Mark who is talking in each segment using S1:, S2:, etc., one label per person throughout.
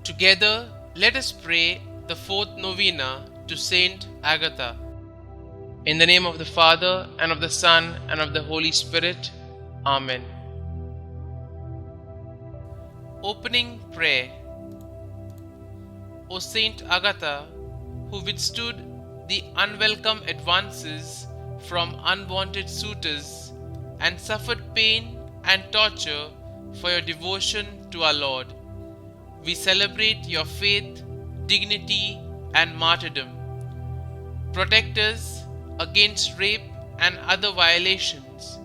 S1: Together, let us pray the fourth novena to St Agatha. In the name of the Father, and of the Son, and of the Holy Spirit. Amen. Opening Prayer. O St Agatha, who withstood the unwelcome advances from unwanted suitors and suffered pain and torture for your devotion to our Lord, we celebrate your faith, dignity, and martyrdom. Protect us against rape and other violations.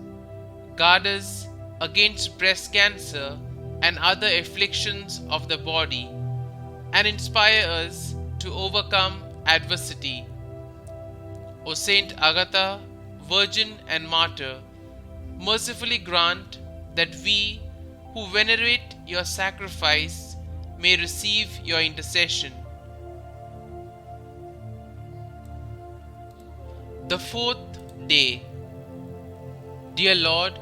S1: Guard us against breast cancer and other afflictions of the body, and inspire us to overcome adversity. O Saint Agatha, Virgin and Martyr, mercifully grant that we who venerate your sacrifice may receive your intercession. The fourth day. Dear Lord,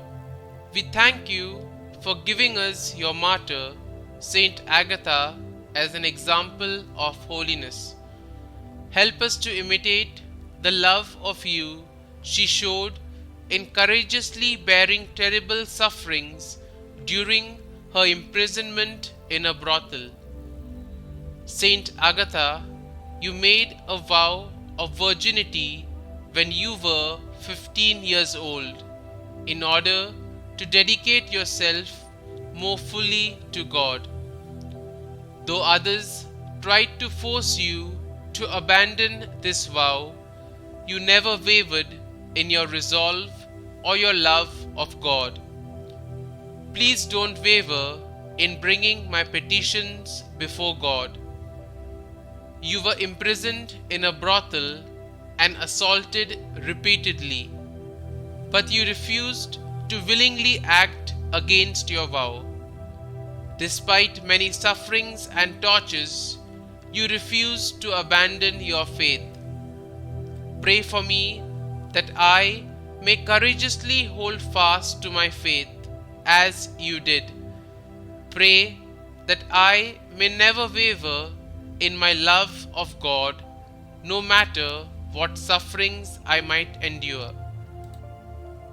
S1: we thank you for giving us your martyr, St Agatha, as an example of holiness. Help us to imitate the love of you she showed in courageously bearing terrible sufferings during her imprisonment in a brothel. Saint Agatha, you made a vow of virginity when you were 15 years old, in order to dedicate yourself more fully to God. Though others tried to force you to abandon this vow, you never wavered in your resolve or your love of God. Please don't waver in bringing my petitions before God. You were imprisoned in a brothel and assaulted repeatedly, but you refused to willingly act against your vow. Despite many sufferings and tortures, you refused to abandon your faith. Pray for me that I may courageously hold fast to my faith as you did. Pray that I may never waver in my love of God, no matter what sufferings I might endure.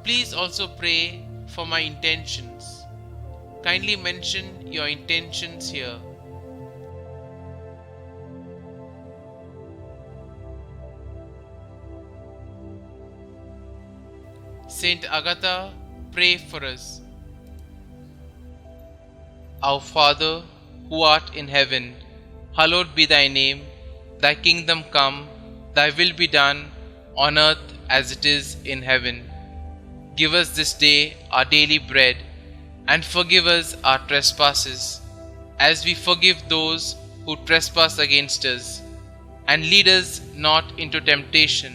S1: Please also pray for my intentions. Kindly mention your intentions here. Saint Agatha, pray for us. Our Father, who art in heaven, hallowed be thy name. Thy kingdom come, thy will be done, on earth as it is in heaven. Give us this day our daily bread, and forgive us our trespasses, as we forgive those who trespass against us. And lead us not into temptation,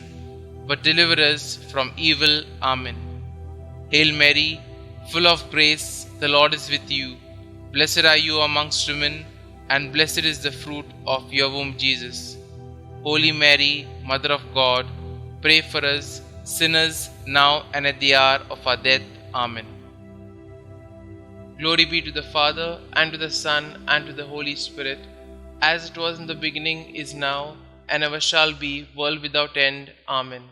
S1: but deliver us from evil. Amen. Hail Mary, full of grace, the Lord is with you. Blessed are you amongst women, and blessed is the fruit of your womb, Jesus. Holy Mary, Mother of God, pray for us sinners, now and at the hour of our death. Amen. Glory be to the Father, and to the Son, and to the Holy Spirit, as it was in the beginning, is now, and ever shall be, world without end. Amen.